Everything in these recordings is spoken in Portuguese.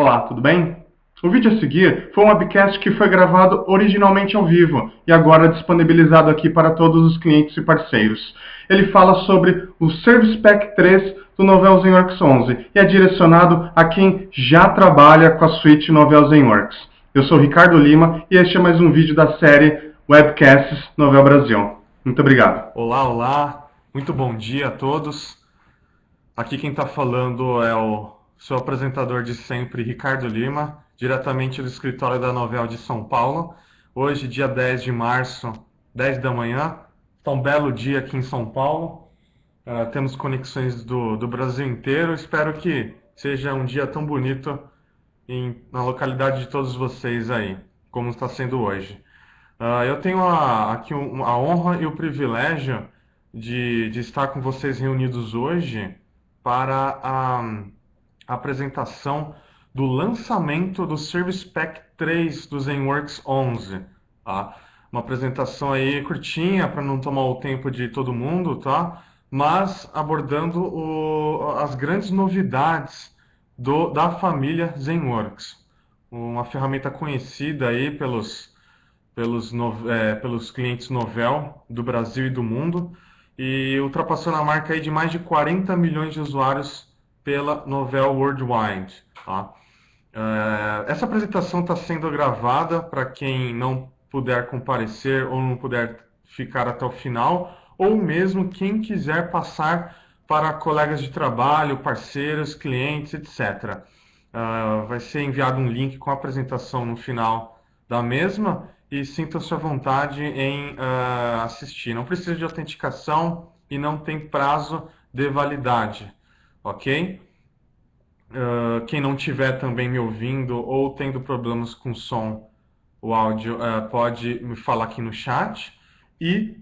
Olá, tudo bem? O vídeo a seguir foi um webcast que foi gravado originalmente ao vivo e agora disponibilizado aqui para todos os clientes e parceiros. Ele fala sobre o Service Pack 3 do Novell ZenWorks 11 e é direcionado a quem já trabalha com a suíte Novell ZenWorks. Eu sou Ricardo Lima e este é mais um vídeo da série Webcasts Novell Brasil. Muito obrigado. Olá, olá, muito bom dia a todos. Aqui quem está falando é o seu apresentador de sempre, Ricardo Lima, diretamente do escritório da Novell de São Paulo. Hoje, dia 10 de março, 10 da manhã, está um belo dia aqui em São Paulo. Temos conexões do Brasil inteiro. Espero que seja um dia tão bonito na localidade de todos vocês aí, como está sendo hoje. Eu tenho aqui a honra e o privilégio de estar com vocês reunidos hoje para a apresentação do lançamento do Service Pack 3 do ZenWorks 11. Tá? Uma apresentação aí curtinha para não tomar o tempo de todo mundo, tá? Mas abordando as grandes novidades da família ZenWorks. Uma ferramenta conhecida aí pelos clientes Novell do Brasil e do mundo, e ultrapassou a marca aí de mais de 40 milhões de usuários pela Novell Worldwide. Tá? Essa apresentação está sendo gravada para quem não puder comparecer ou não puder ficar até o final, ou mesmo quem quiser passar para colegas de trabalho, parceiros, clientes, etc. Vai ser enviado um link com a apresentação no final da mesma e sinta-se à vontade em assistir. Não precisa de autenticação e não tem prazo de validade, ok? Quem não estiver também me ouvindo ou tendo problemas com som, o áudio, pode me falar aqui no chat. E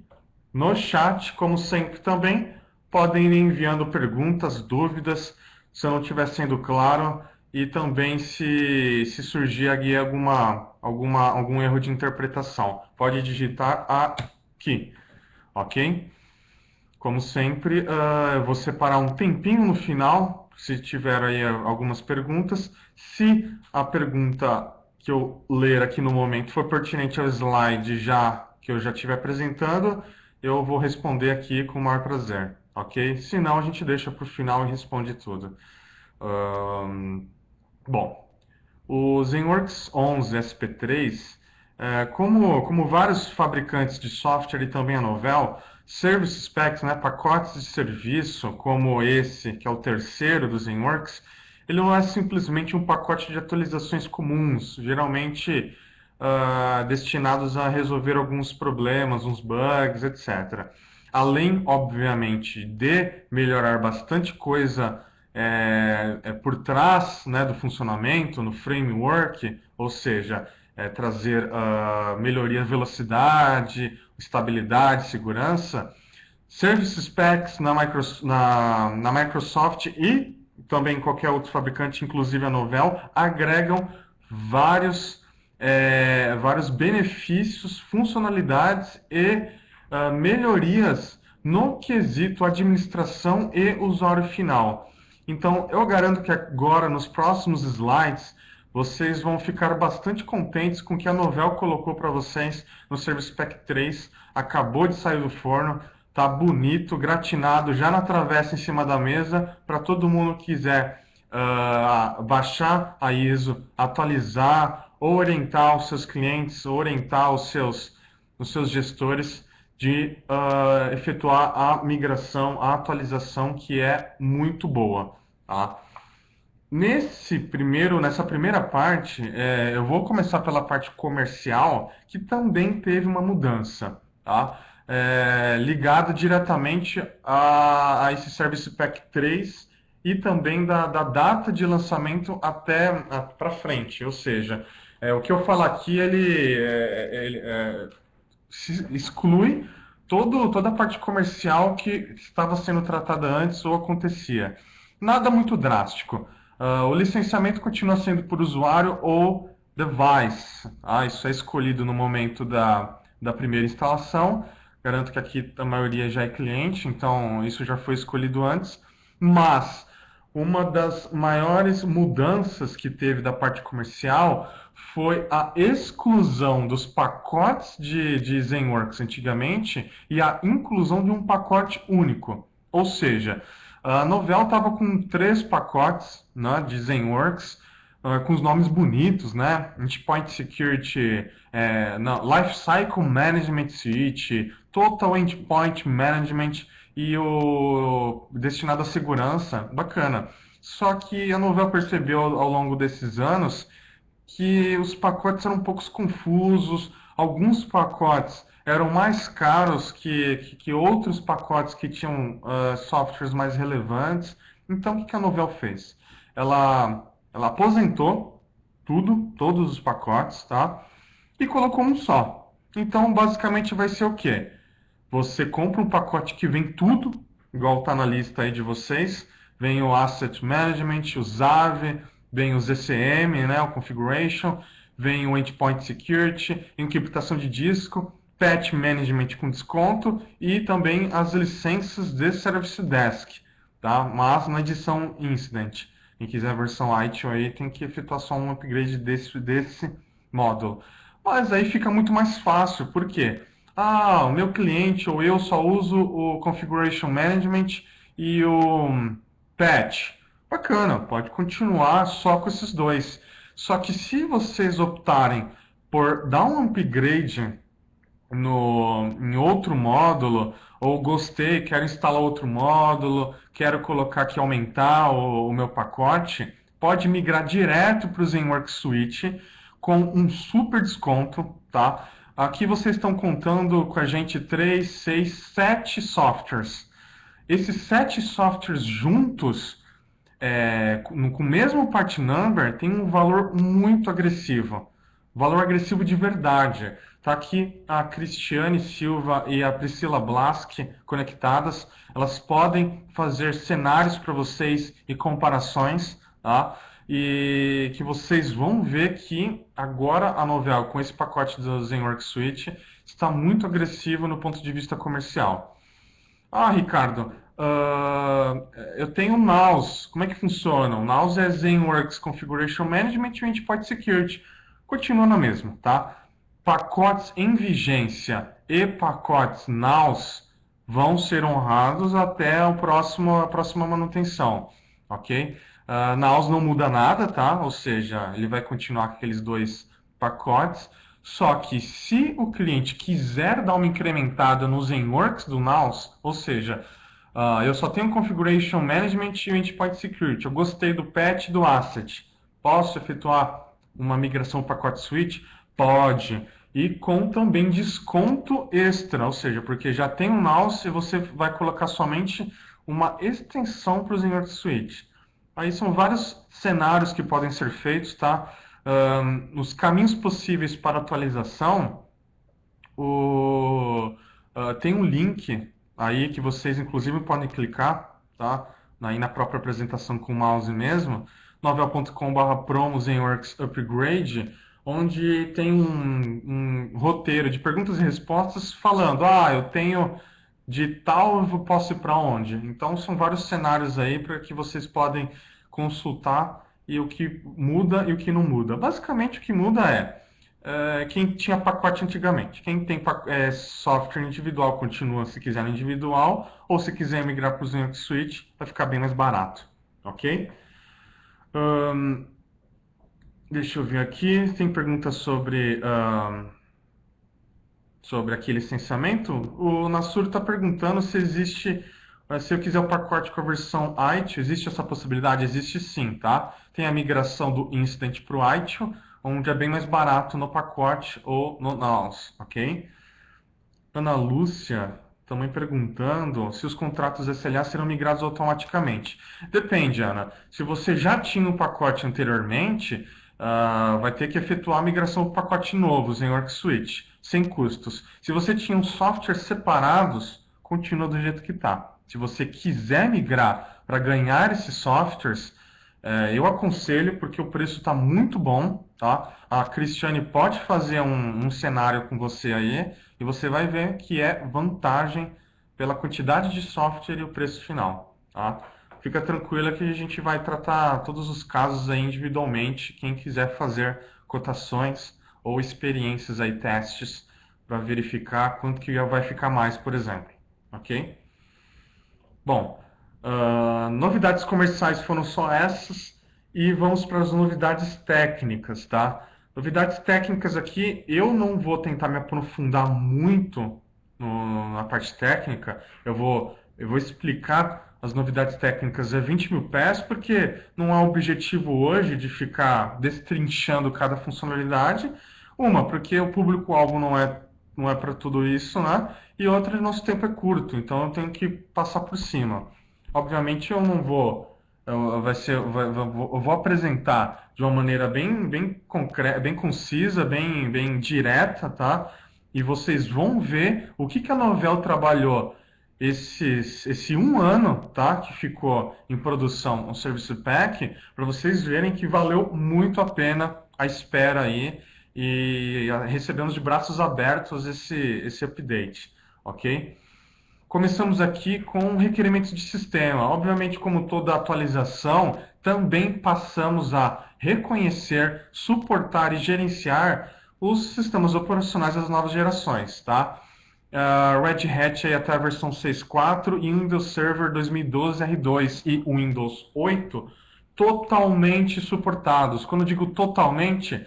no chat, como sempre também, podem ir enviando perguntas, dúvidas, se eu não estiver sendo claro, e também se surgir aqui algum erro de interpretação. Pode digitar aqui, ok? Como sempre, eu vou separar um tempinho no final, se tiver aí algumas perguntas. Se a pergunta que eu ler aqui no momento for pertinente ao slide que eu já estiver apresentando, eu vou responder aqui com o maior prazer, ok? Se não, a gente deixa para o final e responde tudo. Bom, o ZenWorks 11 SP3, como vários fabricantes de software e também a Novell, Service Packs, né, pacotes de serviço como esse, que é o terceiro do ZenWorks, ele não é simplesmente um pacote de atualizações comuns, geralmente destinados a resolver alguns problemas, uns bugs, etc. Além, obviamente, de melhorar bastante coisa por trás, né, do funcionamento, no framework, ou seja, trazer melhoria de velocidade, estabilidade, segurança. Service Packs na Microsoft e também qualquer outro fabricante, inclusive a Novell, agregam vários benefícios, funcionalidades e melhorias no quesito administração e usuário final. Então, eu garanto que agora, nos próximos slides, vocês vão ficar bastante contentes com o que a Novell colocou para vocês no Service Pack 3. Acabou de sair do forno, tá bonito, gratinado, já na travessa em cima da mesa, para todo mundo que quiser baixar a ISO, atualizar, orientar os seus clientes, orientar os seus gestores de efetuar a migração, a atualização, que é muito boa. Tá? Nessa primeira parte, eu vou começar pela parte comercial, que também teve uma mudança, tá? Ligado diretamente a esse Service Pack 3 e também da data de lançamento até para frente. Ou seja, o que eu falar aqui, ele exclui toda a parte comercial que estava sendo tratada antes ou acontecia. Nada muito drástico. O licenciamento continua sendo por usuário ou device. Isso é escolhido no momento da primeira instalação. Garanto que aqui a maioria já é cliente, então isso já foi escolhido antes. Mas uma das maiores mudanças que teve da parte comercial foi a exclusão dos pacotes de ZenWorks antigamente e a inclusão de um pacote único. Ou seja, a Novell estava com 3 pacotes, né, de ZenWorks, com os nomes bonitos, né? Endpoint Security, Lifecycle Management Suite, Total Endpoint Management e o destinado à segurança. Bacana. Só que a Novell percebeu ao longo desses anos que os pacotes eram um pouco confusos, alguns pacotes eram mais caros que outros pacotes que tinham softwares mais relevantes. Então, o que a Novell fez? Ela aposentou todos os pacotes, tá? E colocou um só. Então, basicamente vai ser o quê? Você compra um pacote que vem tudo, igual está na lista aí de vocês. Vem o Asset Management, o ZAV, vem o ZCM, né, o Configuration, vem o Endpoint Security, encriptação de disco, Patch Management com desconto e também as licenças de Service Desk, tá? Mas na edição Incident. Quem quiser a versão ITIL aí tem que efetuar só um upgrade desse módulo. Mas aí fica muito mais fácil, por quê? O meu cliente ou eu só uso o Configuration Management e o Patch. Bacana, pode continuar só com esses dois. Só que se vocês optarem por dar um upgrade em outro módulo, ou gostei, quero instalar outro módulo, quero colocar aqui, aumentar o meu pacote, pode migrar direto para o ZenWorks Suite com um super desconto, tá? Aqui vocês estão contando com a gente 3, 6, 7 softwares. Esses 7 softwares juntos, com o mesmo part number, tem um valor muito agressivo. Valor agressivo de verdade. Está aqui a Cristiane Silva e a Priscila Blask conectadas. Elas podem fazer cenários para vocês e comparações, tá? E que vocês vão ver que agora a Novell, com esse pacote do ZenWorks Suite, está muito agressivo no ponto de vista comercial. Ricardo, eu tenho o NAWS. Como é que funciona? O NAWS é ZenWorks Configuration Management e Endpoint Security. Continua na mesma, tá? Pacotes em vigência e pacotes NAWS vão ser honrados até a próxima manutenção, ok? NAWS não muda nada, tá? Ou seja, ele vai continuar com aqueles 2 pacotes. Só que se o cliente quiser dar uma incrementada no ZenWorks do NAWS, ou seja, eu só tenho Configuration Management e o Endpoint Security, eu gostei do patch e do asset, posso efetuar uma migração para pacote Switch? Pode. E com também desconto extra, ou seja, porque já tem um NAWS e você vai colocar somente uma extensão para o ZenWorks Suite. Aí são vários cenários que podem ser feitos, tá? Os caminhos possíveis para atualização, tem um link aí que vocês inclusive podem clicar, tá? Aí na própria apresentação com o mouse mesmo, novell.com/promo ZenWorks Upgrade, onde tem um roteiro de perguntas e respostas falando, eu tenho de tal, eu posso ir para onde? Então são vários cenários aí para que vocês podem consultar e o que muda e o que não muda. Basicamente o que muda quem tinha pacote antigamente. Quem tem software individual continua se quiser no individual, ou se quiser migrar para o ZenWorks Suite, vai ficar bem mais barato, ok? Deixa eu ver aqui, tem pergunta sobre aqui licenciamento. O Nassur está perguntando se existe, se eu quiser o pacote com a versão ITIL, existe essa possibilidade? Existe sim, tá? Tem a migração do Incident para o ITIL, onde é bem mais barato no pacote ou no NAWS, ok? Ana Lúcia também perguntando se os contratos SLA serão migrados automaticamente. Depende, Ana. Se você já tinha um pacote anteriormente, vai ter que efetuar a migração do pacote novo, ZenWorks Suite, sem custos. Se você tinha os softwares separados, continua do jeito que está. Se você quiser migrar para ganhar esses softwares, eu aconselho, porque o preço está muito bom, tá? A Cristiane pode fazer um cenário com você aí, e você vai ver que é vantagem pela quantidade de software e o preço final, tá? fica tranquila que a gente vai tratar todos os casos aí individualmente, quem quiser fazer cotações ou experiências aí, testes, para verificar quanto que vai ficar mais, por exemplo, ok? Bom, novidades comerciais foram só essas e vamos para as novidades técnicas, tá? Novidades técnicas aqui, eu não vou tentar me aprofundar muito na parte técnica, eu vou explicar as novidades técnicas a 20 mil pés, porque não é objetivo hoje de ficar destrinchando cada funcionalidade. Uma, porque o público-alvo não é para tudo isso, né? E outra, nosso tempo é curto, então eu tenho que passar por cima. Obviamente eu não vou, eu vou apresentar de uma maneira bem concreta, bem concisa, bem direta, tá? E vocês vão ver o que a Novell trabalhou esse um ano, tá? Que ficou em produção o Service Pack, para vocês verem que valeu muito a pena a espera aí e recebemos de braços abertos esse update, ok? Começamos aqui com requerimentos de sistema. Obviamente, como toda atualização, também passamos a reconhecer, suportar e gerenciar os sistemas operacionais das novas gerações, tá? Red Hat aí até a versão 6.4 e Windows Server 2012 R2 e o Windows 8 totalmente suportados. Quando eu digo totalmente,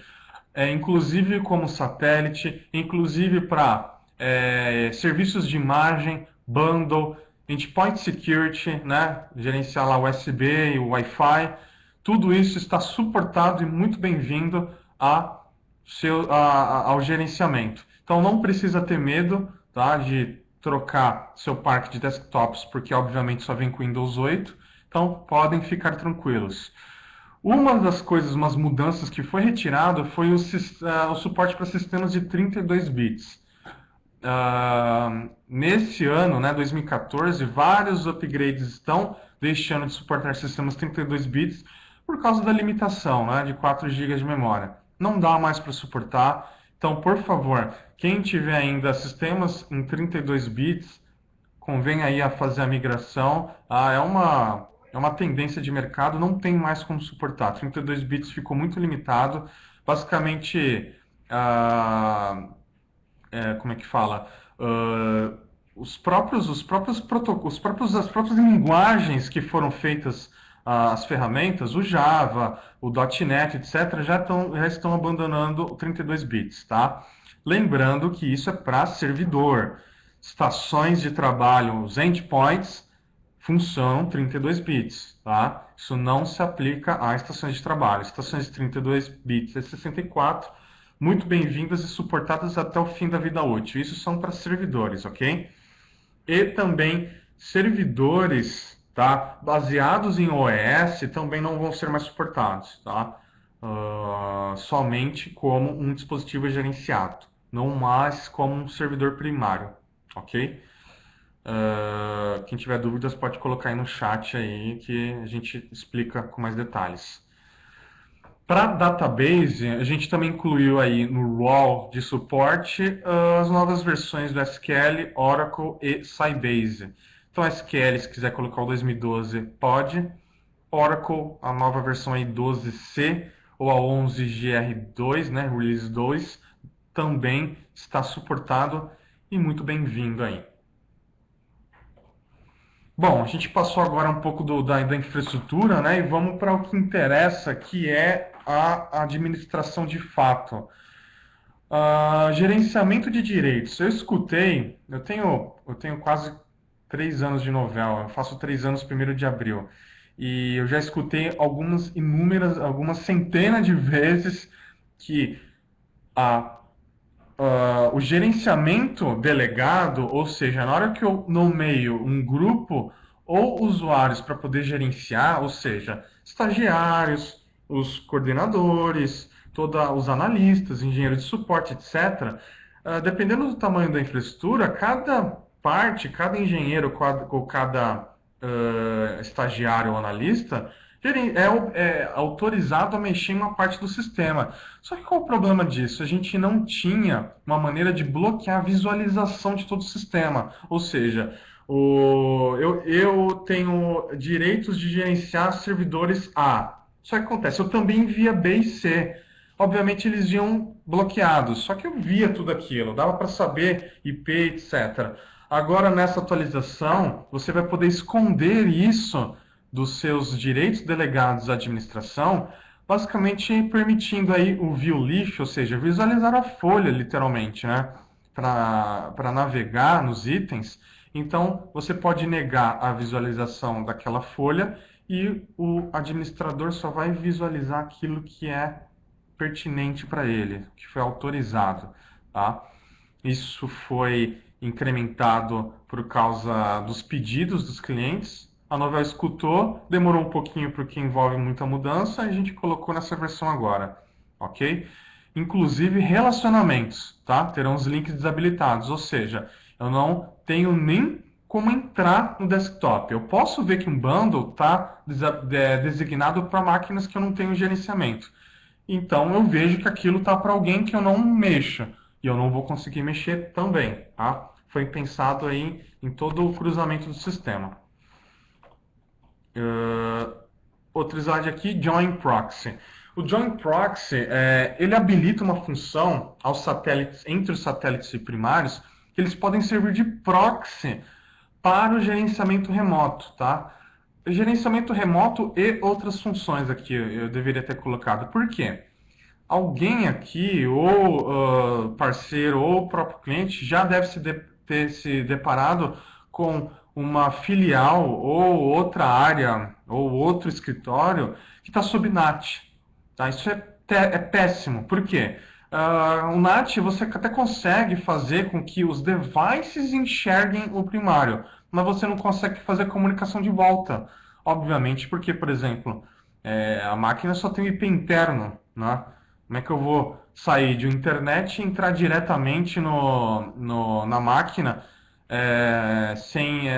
inclusive como satélite, inclusive para serviços de imagem, bundle, endpoint security, né, gerenciar lá o USB e o Wi-Fi, tudo isso está suportado e muito bem-vindo ao gerenciamento. Então não precisa ter medo, tá, de trocar seu parque de desktops, porque obviamente só vem com Windows 8, então podem ficar tranquilos. Uma das coisas, umas mudanças que foi retirado foi o suporte para sistemas de 32 bits. Nesse ano, né, 2014, vários upgrades estão deixando de suportar sistemas 32 bits por causa da limitação, né, de 4 GB de memória. Não dá mais para suportar. Então, por favor, quem tiver ainda sistemas em 32 bits, convém aí a fazer a migração. É uma tendência de mercado, não tem mais como suportar. 32 bits ficou muito limitado. Basicamente, como é que fala? As próprias linguagens que foram feitas, as ferramentas, o Java, o .NET, etc., já estão abandonando o 32 bits, tá? Lembrando que isso é para servidor. Estações de trabalho, os endpoints, funcionam 32 bits, tá? Isso não se aplica a estações de trabalho. Estações de 32 bits e 64, muito bem-vindas e suportadas até o fim da vida útil. Isso são para servidores, ok? E também servidores, tá, baseados em OS também não vão ser mais suportados, tá? Somente como um dispositivo gerenciado, não mais como um servidor primário, ok? Quem tiver dúvidas pode colocar aí no chat aí que a gente explica com mais detalhes. Para database, a gente também incluiu aí no rol de suporte as novas versões do SQL, Oracle e Sybase. Então, SQL, se quiser colocar o 2012, pode. Oracle, a nova versão aí 12C ou a 11GR2, né, Release 2, também está suportado e muito bem-vindo aí. Bom, a gente passou agora um pouco da infraestrutura, né? E vamos para o que interessa, que é a administração de fato. Gerenciamento de direitos. Eu tenho quase 3 anos de Novell, eu faço 3 anos 1º de abril. E eu já escutei algumas centenas de vezes que o gerenciamento delegado, ou seja, na hora que eu nomeio um grupo ou usuários para poder gerenciar, ou seja, estagiários, os coordenadores, os analistas, engenheiros de suporte, etc., dependendo do tamanho da infraestrutura, cada parte, cada engenheiro ou cada estagiário ou analista é autorizado a mexer em uma parte do sistema. Só que qual o problema disso? A gente não tinha uma maneira de bloquear a visualização de todo o sistema. Ou seja, Eu tenho direitos de gerenciar servidores A. Só que acontece, eu também via B e C. Obviamente eles iam bloqueados, só que eu via tudo aquilo, dava para saber IP, etc. Agora nessa atualização, você vai poder esconder isso dos seus direitos delegados à administração, basicamente permitindo aí o view leaf, ou seja, visualizar a folha literalmente, né? Para navegar nos itens. Então, você pode negar a visualização daquela folha e o administrador só vai visualizar aquilo que é pertinente para ele, que foi autorizado, tá? Isso foi incrementado por causa dos pedidos dos clientes. A Novell escutou, demorou um pouquinho porque envolve muita mudança, e a gente colocou nessa versão agora, ok? Inclusive relacionamentos, tá? Terão os links desabilitados, ou seja, eu não tenho nem como entrar no desktop. Eu posso ver que um bundle está designado para máquinas que eu não tenho gerenciamento. Então eu vejo que aquilo está para alguém que eu não mexo e eu não vou conseguir mexer também, tá? Foi pensado aí em todo o cruzamento do sistema. Outro slide aqui, Join Proxy. O Join Proxy, ele habilita uma função aos satélites, entre os satélites primários, que eles podem servir de proxy para o gerenciamento remoto, tá? Gerenciamento remoto e outras funções aqui eu deveria ter colocado. Por quê? Alguém aqui, ou parceiro, ou próprio cliente, já deve ter se deparado com uma filial, ou outra área, ou outro escritório que está sob NAT. Tá? Isso é péssimo. Por quê? O NAT você até consegue fazer com que os devices enxerguem o primário, mas você não consegue fazer comunicação de volta. Obviamente, porque, por exemplo, a máquina só tem um IP interno, né? Como é que eu vou sair de internet e entrar diretamente na máquina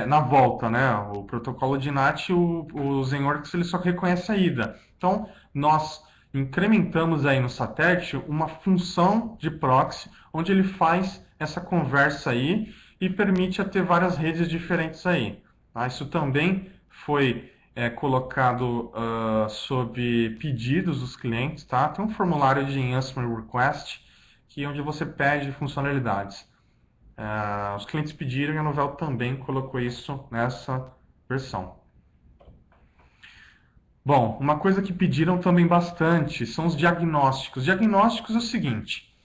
na volta, né? O protocolo de NAT, o Zenworks, ele só reconhece a ida. Então, nós incrementamos aí no satélite uma função de proxy, onde ele faz essa conversa aí e permite ter várias redes diferentes aí. Tá? Isso também foi colocado sob pedidos dos clientes, tá? Tem um formulário de Answer Request, que é onde você pede funcionalidades. Os clientes pediram e a Novell também colocou isso nessa versão. Bom, uma coisa que pediram também bastante são os diagnósticos. Diagnósticos é o seguinte,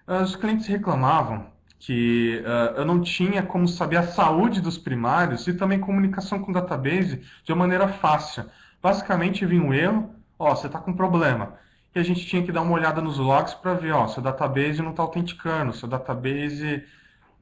os clientes reclamavam que eu não tinha como saber a saúde dos primários e também comunicação com o database de uma maneira fácil. Basicamente, vinha um erro, você está com problema. E a gente tinha que dar uma olhada nos logs para ver, seu database não está autenticando, seu database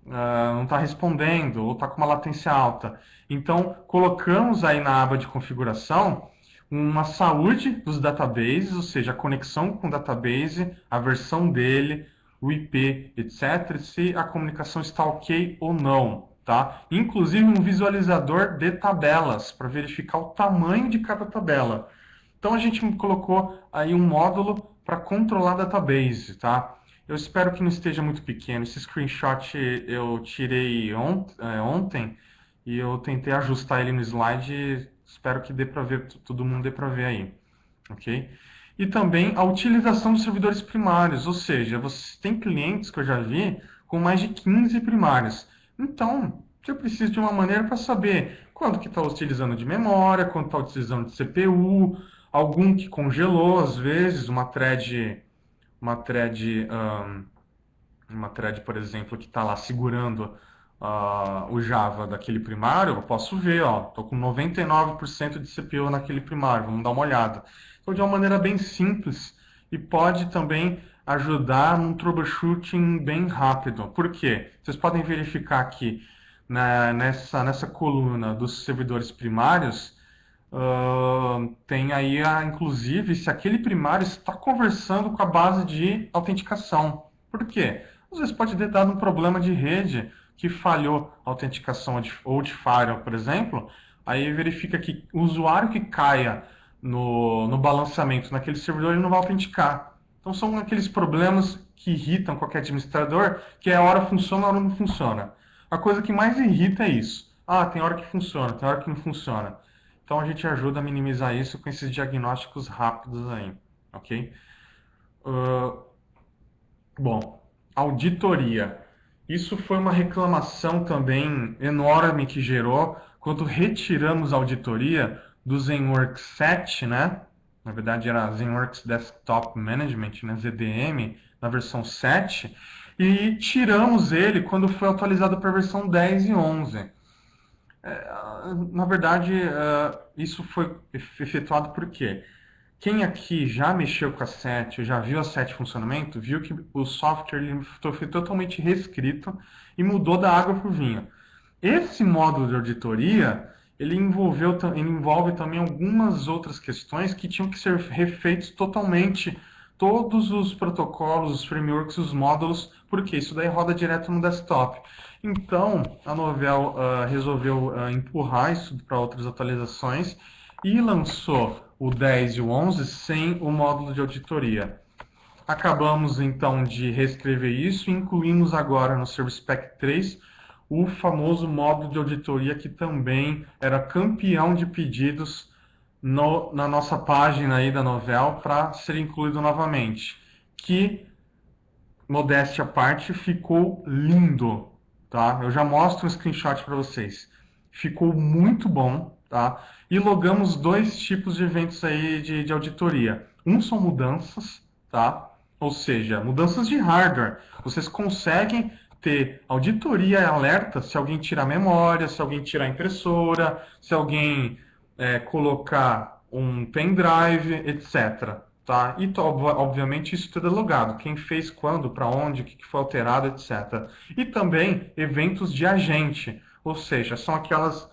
não está respondendo ou está com uma latência alta. Então, colocamos aí na aba de configuração uma saúde dos databases, ou seja, a conexão com o database, a versão dele, o IP, etc., se a comunicação está ok ou não, tá? Inclusive um visualizador de tabelas, para verificar o tamanho de cada tabela. Então a gente colocou aí um módulo para controlar a database, tá? Eu espero que não esteja muito pequeno. Esse screenshot eu tirei ontem e eu tentei ajustar ele no slide. Espero que dê para ver, todo mundo dê para ver aí, ok? E também a utilização dos servidores primários, ou seja, você tem clientes que eu já vi com mais de 15 primários. Então, eu preciso de uma maneira para saber quanto que está utilizando de memória, quanto está utilizando de CPU, algum que congelou, às vezes, uma thread, por exemplo, que está lá segurando o Java daquele primário, eu posso ver, estou com 99% de CPU naquele primário, vamos dar uma olhada. Então, de uma maneira bem simples e pode também ajudar num troubleshooting bem rápido. Por quê? Vocês podem verificar aqui nessa coluna dos servidores primários, tem aí, inclusive, se aquele primário está conversando com a base de autenticação. Por quê? Às vezes pode ter dado um problema de rede que falhou a autenticação ou de firewall, por exemplo, aí verifica que o usuário que caia no balanceamento naquele servidor, ele não vai autenticar. Então são aqueles problemas que irritam qualquer administrador, que a hora funciona, a hora não funciona. A coisa que mais irrita é isso. Ah, tem hora que funciona, tem hora que não funciona. Então a gente ajuda a minimizar isso com esses diagnósticos rápidos aí, ok? Uh, Bom, auditoria. Isso foi uma reclamação também enorme que gerou quando retiramos a auditoria do ZenWorks 7, né? Na verdade era ZenWorks Desktop Management, né? ZDM, na versão 7, e tiramos ele quando foi atualizado para a versão 10 e 11. Na verdade, isso foi efetuado por quê? Quem aqui já mexeu com a 7, já viu a 7 em funcionamento, viu que o software ele foi totalmente reescrito e mudou da água para o vinho. Esse módulo de auditoria, ele envolve também algumas outras questões que tinham que ser refeitos totalmente, todos os protocolos, os frameworks, os módulos, porque isso daí roda direto no desktop. Então, a Novell resolveu empurrar isso para outras atualizações e lançou o 10 e o 11 sem o módulo de auditoria. Acabamos então de reescrever isso e incluímos agora no Service Pack 3 o famoso módulo de auditoria que também era campeão de pedidos na nossa página aí da Novell para ser incluído novamente. Que, modéstia à parte, ficou lindo, tá? Eu já mostro um screenshot para vocês. Ficou muito bom, tá? E logamos dois tipos de eventos aí de auditoria. Um são mudanças, tá? Ou seja, mudanças de hardware. Vocês conseguem ter auditoria alerta se alguém tirar a memória, se alguém tirar a impressora, se alguém colocar um pendrive, etc. Tá? E obviamente isso tudo é logado. Quem fez quando, para onde, o que foi alterado, etc. E também eventos de agente, ou seja, são aquelas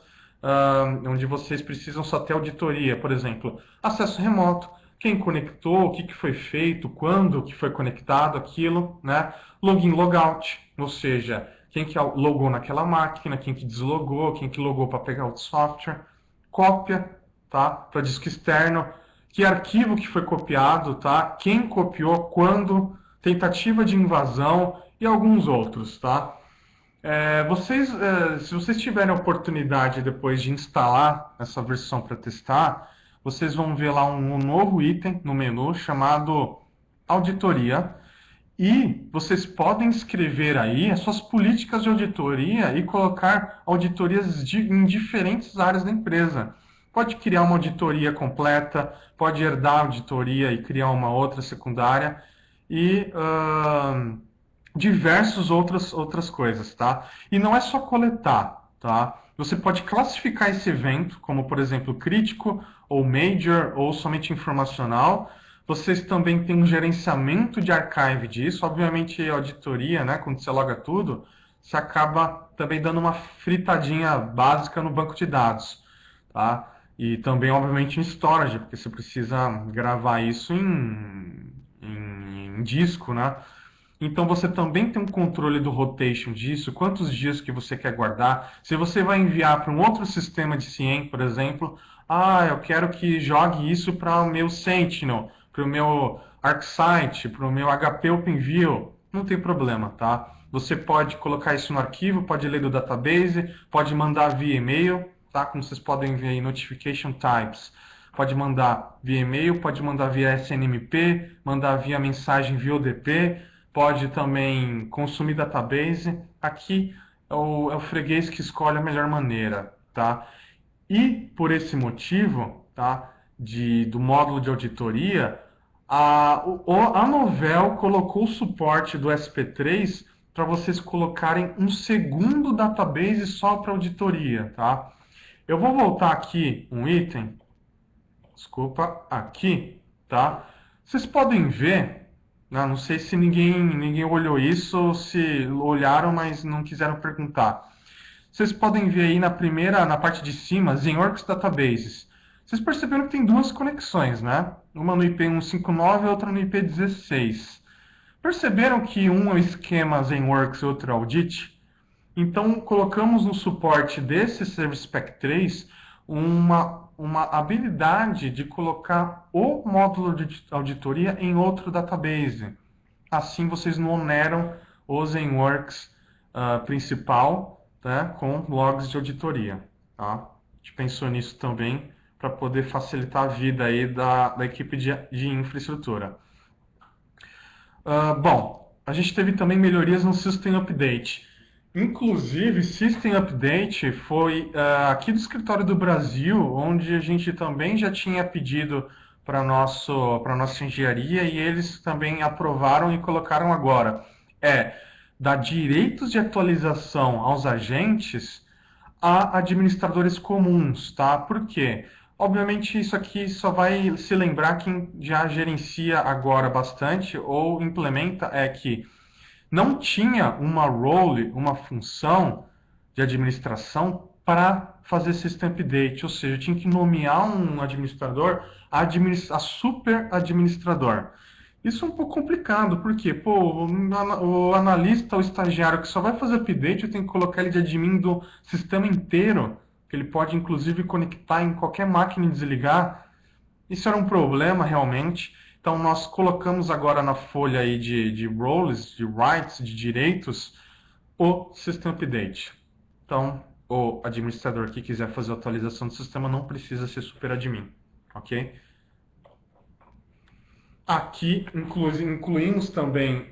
onde vocês precisam só ter auditoria, por exemplo, acesso remoto, quem conectou, o que foi feito, quando que foi conectado aquilo, né? Login, logout, ou seja, quem que logou naquela máquina, quem que deslogou, quem que logou para pegar o software, cópia, tá? Para disco externo, que arquivo que foi copiado, tá? Quem copiou, quando, tentativa de invasão e alguns outros, tá? Se vocês tiverem a oportunidade depois de instalar essa versão para testar, vocês vão ver lá um novo item no menu chamado Auditoria. E vocês podem escrever aí as suas políticas de auditoria e colocar auditorias em diferentes áreas da empresa. Pode criar uma auditoria completa, pode herdar a auditoria e criar uma outra secundária e diversas outras coisas, tá? E não é só coletar, tá? Você pode classificar esse evento como, por exemplo, crítico ou major ou somente informacional. Vocês também têm um gerenciamento de archive disso. Obviamente, a auditoria, né, quando você loga tudo, você acaba também dando uma fritadinha básica no banco de dados, tá? E também, obviamente, em storage, porque você precisa gravar isso em disco, né? Então você também tem um controle do rotation disso, quantos dias que você quer guardar. Se você vai enviar para um outro sistema de CIEM, por exemplo, eu quero que jogue isso para o meu Sentinel, para o meu ArcSight, para o meu HP OpenView, não tem problema, tá? Você pode colocar isso no arquivo, pode ler do database, pode mandar via e-mail, tá? Como vocês podem ver aí, notification types. Pode mandar via e-mail, pode mandar via SNMP, mandar via mensagem via ODP, pode também consumir database. Aqui é o freguês que escolhe a melhor maneira, tá? E por esse motivo, tá, do módulo de auditoria, a Novell colocou o suporte do SP3 para vocês colocarem um segundo database só para auditoria, tá? Eu vou voltar aqui um item, desculpa, aqui, tá? Vocês podem ver, não sei se ninguém olhou isso ou se olharam, mas não quiseram perguntar. Vocês podem ver aí na parte de cima, ZenWorks Databases. Vocês perceberam que tem duas conexões, né? Uma no IP 159 e outra no IP 16. Perceberam que um é o esquema ZenWorks e outro é o Audit? Então, colocamos no suporte desse Service Pack 3 uma habilidade de colocar o módulo de auditoria em outro database. Assim, vocês não oneram o ZenWorks principal, né, com logs de auditoria. Tá? A gente pensou nisso também para poder facilitar a vida aí da equipe de infraestrutura. Bom, a gente teve também melhorias no System Update. Inclusive, System Update foi aqui do escritório do Brasil, onde a gente também já tinha pedido para nossa engenharia e eles também aprovaram e colocaram agora. Dar direitos de atualização aos agentes a administradores comuns, tá? Por quê? Obviamente isso aqui só vai se lembrar quem já gerencia agora bastante ou implementa que não tinha uma role, uma função de administração para fazer System Update, ou seja, tinha que nomear um administrador a super administrador. Isso é um pouco complicado, porque o analista, o estagiário que só vai fazer update, eu tenho que colocar ele de admin do sistema inteiro, que ele pode inclusive conectar em qualquer máquina e desligar. Isso era um problema realmente. Então nós colocamos agora na folha aí de roles, de rights, de direitos, o System Update. Então o administrador que quiser fazer a atualização do sistema não precisa ser super admin, ok? Aqui incluímos também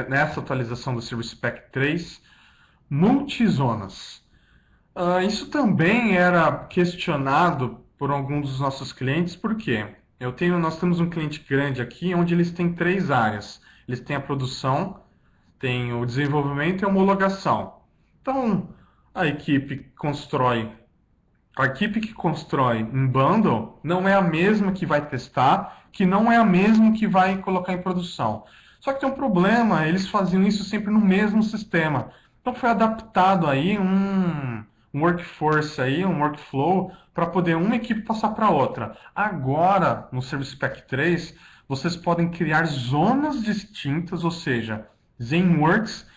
nessa atualização do Service Pack 3 multizonas. Isso também era questionado por alguns dos nossos clientes, porque nós temos um cliente grande aqui onde eles têm 3 áreas. Eles têm a produção, tem o desenvolvimento e a homologação. Então, a equipe que constrói um bundle não é a mesma que vai testar, que não é a mesma que vai colocar em produção. Só que tem um problema, eles faziam isso sempre no mesmo sistema. Então foi adaptado aí um workforce, aí, um workflow, para poder uma equipe passar para outra. Agora, no Service Pack 3, vocês podem criar zonas distintas, ou seja, Zenworks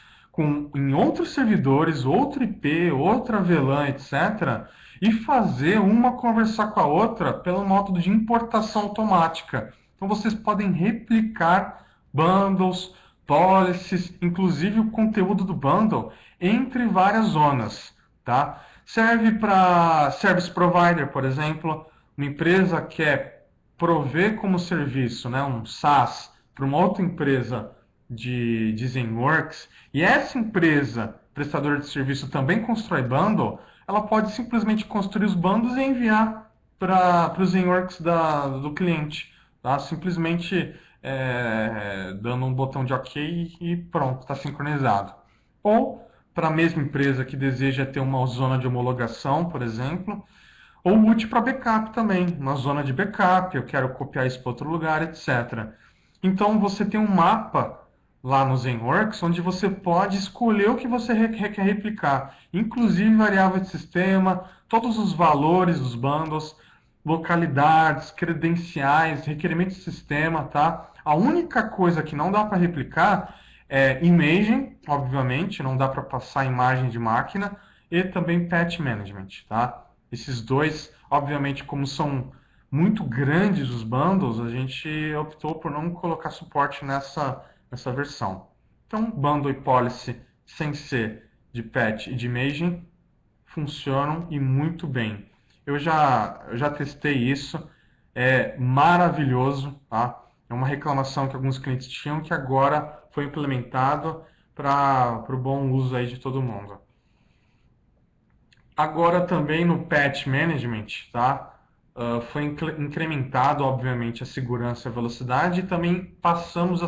em outros servidores, outro IP, outra VLAN, etc., e fazer uma conversar com a outra pelo método de importação automática. Então vocês podem replicar bundles, policies, inclusive o conteúdo do bundle entre várias zonas. Tá? Serve para Service Provider, por exemplo, uma empresa quer prover como serviço, né, um SaaS, para uma outra empresa de Zenworks, e essa empresa, prestadora de serviço, também constrói bundle, ela pode simplesmente construir os bundles e enviar para os Zenworks do cliente. Tá? Simplesmente dando um botão de OK e pronto, está sincronizado. Ou para a mesma empresa que deseja ter uma zona de homologação, por exemplo, ou útil para backup também, uma zona de backup, eu quero copiar isso para outro lugar, etc. Então você tem um mapa lá no Zenworks, onde você pode escolher o que você quer replicar, inclusive variável de sistema, todos os valores dos bundles, localidades, credenciais, requerimentos de sistema, tá? A única coisa que não dá para replicar é imaging, obviamente, não dá para passar imagem de máquina, e também patch management, tá? Esses dois, obviamente, como são muito grandes os bundles, a gente optou por não colocar suporte nessa versão. Então, bundle e policy sem ser de patch e de imaging funcionam e muito bem. Eu já testei isso, é maravilhoso, tá? É uma reclamação que alguns clientes tinham que agora foi implementado para o bom uso aí de todo mundo. Agora também no patch management, tá? Foi incrementado, obviamente, a segurança e a velocidade e também passamos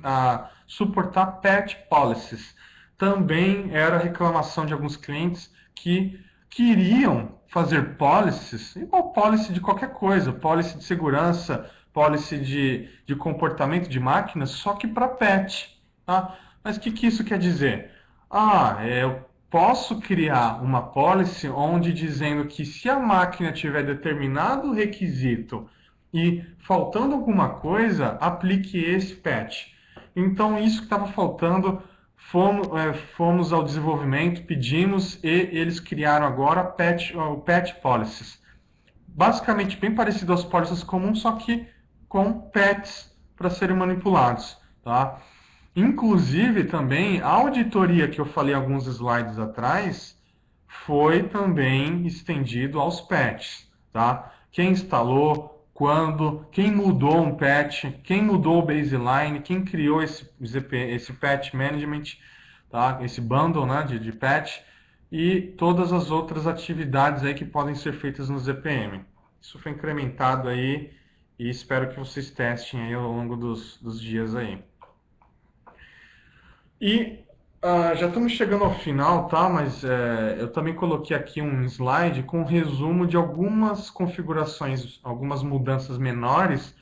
a suportar patch policies. Também era reclamação de alguns clientes que queriam fazer policies, igual policy de qualquer coisa, policy de segurança, policy de comportamento de máquinas, só que para patch. Tá? Mas o que isso quer dizer? Eu posso criar uma policy onde dizendo que se a máquina tiver determinado requisito e faltando alguma coisa, aplique esse patch. Então, isso que estava faltando, fomos ao desenvolvimento, pedimos e eles criaram agora o patch policies. Basicamente, bem parecido aos policies comuns, só que com patches para serem manipulados. Tá? Inclusive, também, a auditoria que eu falei alguns slides atrás foi também estendido aos patches, tá? Quem instalou, quando, quem mudou um patch, quem mudou o baseline, quem criou esse patch management, tá? Esse bundle, né, de patch e todas as outras atividades aí que podem ser feitas no ZPM. Isso foi incrementado aí e espero que vocês testem aí ao longo dos dias aí. E já estamos chegando ao final, tá? Mas eu também coloquei aqui um slide com um resumo de algumas configurações, algumas mudanças menores,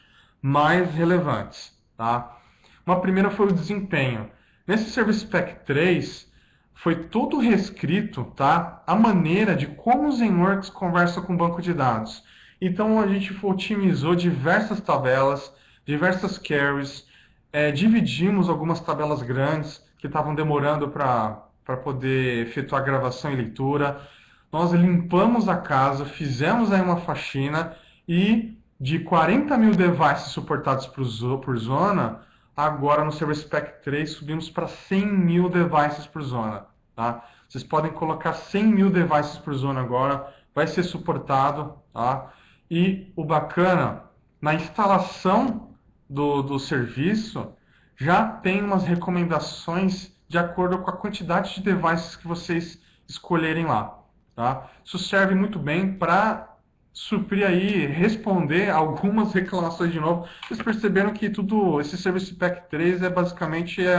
mais relevantes, tá? Uma primeira foi o desempenho. Nesse Service Pack 3, foi tudo reescrito, tá? A maneira de como o Zenworks conversa com o banco de dados. Então, a gente otimizou diversas tabelas, diversas queries, dividimos algumas tabelas grandes que estavam demorando para poder efetuar gravação e leitura. Nós limpamos a casa, fizemos aí uma faxina e de 40 mil devices suportados por zona, agora no Service Pack 3 subimos para 100 mil devices por zona. Tá? Vocês podem colocar 100 mil devices por zona agora, vai ser suportado. Tá? E o bacana, na instalação do serviço, já tem umas recomendações de acordo com a quantidade de devices que vocês escolherem lá. Tá? Isso serve muito bem para suprir aí, responder algumas reclamações de novo. Vocês perceberam que tudo, esse Service Pack 3 basicamente é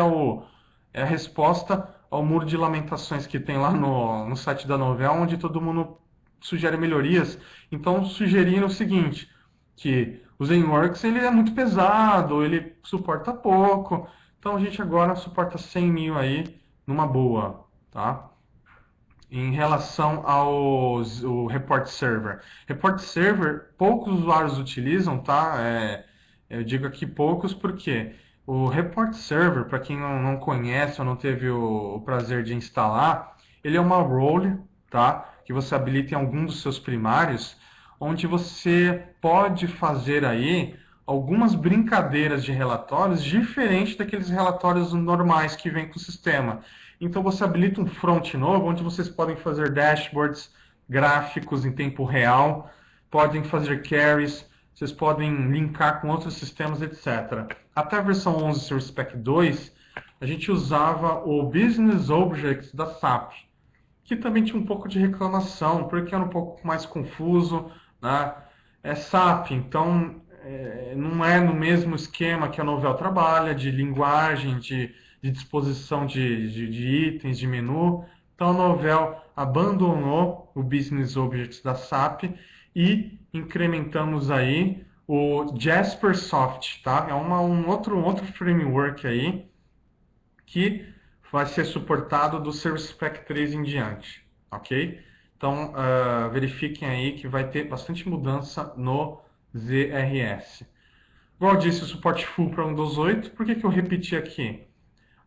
a resposta ao muro de lamentações que tem lá no site da Novell, onde todo mundo sugere melhorias. Então, sugerindo o seguinte, que o Zenworks ele é muito pesado, ele suporta pouco, então a gente agora suporta 100 mil aí numa boa, tá? Em relação ao Report Server. Report Server, poucos usuários utilizam, tá? Eu digo aqui poucos porque o Report Server, para quem não conhece ou não teve o prazer de instalar, ele é uma role, tá? Que você habilita em algum dos seus primários, onde você pode fazer aí algumas brincadeiras de relatórios diferentes daqueles relatórios normais que vem com o sistema. Então você habilita um front novo, onde vocês podem fazer dashboards, gráficos em tempo real, podem fazer queries, vocês podem linkar com outros sistemas, etc. Até a versão 11 Service Pack 2, a gente usava o Business Objects da SAP, que também tinha um pouco de reclamação, porque era um pouco mais confuso, né? É SAP, então não é no mesmo esquema que a Novell trabalha, de linguagem, de disposição de itens, de menu. Então a Novell abandonou o Business Objects da SAP e incrementamos aí o Jaspersoft, tá? É um outro framework aí que vai ser suportado do Service Pack 3 em diante, ok? Então, verifiquem aí que vai ter bastante mudança no ZRS. Igual eu disse, o suporte full para Windows 8. Por que eu repeti aqui?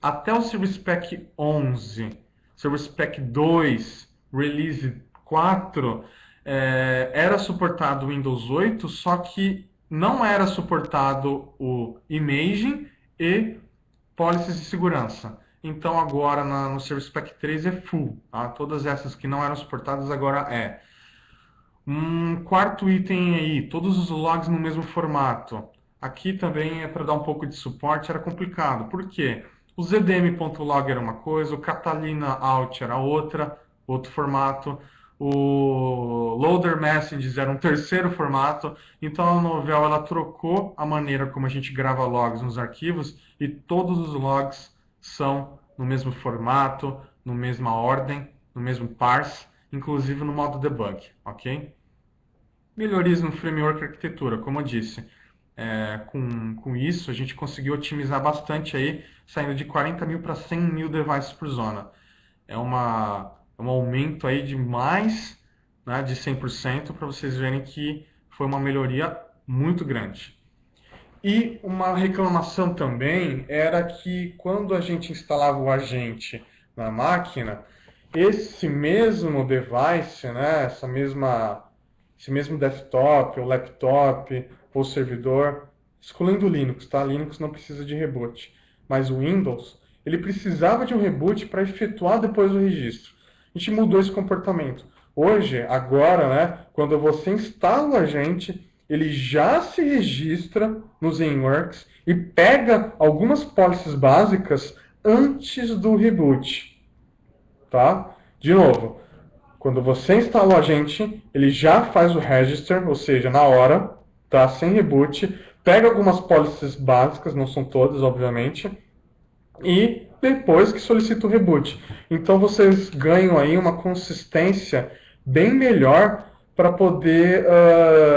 Até o Service Pack 11, Service Pack 2, Release 4, era suportado o Windows 8, só que não era suportado o Imaging e Policies de segurança. Então agora no Service Pack 3 é full. Tá? Todas essas que não eram suportadas agora é. Um quarto item aí, todos os logs no mesmo formato. Aqui também é para dar um pouco de suporte, era complicado. Por quê? O zdm.log era uma coisa, o Catalina Out era outro formato. O Loader Messages era um terceiro formato. Então a Novell ela trocou a maneira como a gente grava logs nos arquivos e todos os logs são no mesmo formato, na mesma ordem, no mesmo parse, inclusive no modo debug, ok? Melhorias no framework arquitetura, como eu disse. Com isso, a gente conseguiu otimizar bastante aí, saindo de 40 mil para 100 mil devices por zona. É um aumento aí de mais, né, de 100%, para vocês verem que foi uma melhoria muito grande. E uma reclamação também era que quando a gente instalava o agente na máquina, esse mesmo device, né, esse mesmo desktop, ou laptop, ou servidor, excluindo o Linux, tá? Linux não precisa de reboot. mas o Windows, ele precisava de um reboot para efetuar depois o registro. A gente mudou esse comportamento. Hoje, agora, né, quando você instala o agente, ele já se registra no ZenWorks e pega algumas policies básicas antes do reboot, tá? De novo, quando você instala o agente, ele já faz o register, ou seja, na hora, tá? Sem reboot, pega algumas policies básicas, não são todas, obviamente, e depois que solicita o reboot. Então vocês ganham aí uma consistência bem melhor para poder,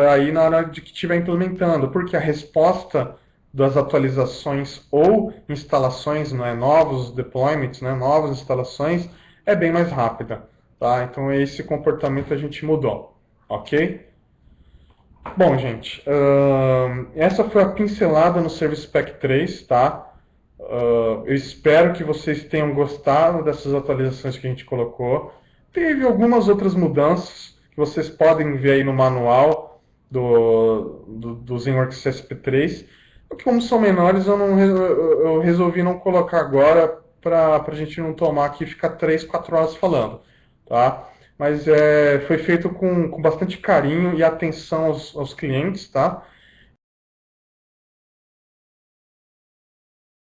aí na hora de que estiver implementando, porque a resposta das atualizações ou instalações, né, novos deployments, né, novas instalações, é bem mais rápida. Tá? Então esse comportamento a gente mudou, ok? Bom, gente, essa foi a pincelada no Service Pack 3, tá? Eu espero que vocês tenham gostado dessas atualizações que a gente colocou. Teve algumas outras mudanças que vocês podem ver aí no manual do ZenWorks CSP3. Como são menores, eu resolvi não colocar agora para a gente não tomar aqui e ficar 3, 4 horas falando. Tá? Mas foi feito com bastante carinho e atenção aos clientes, tá?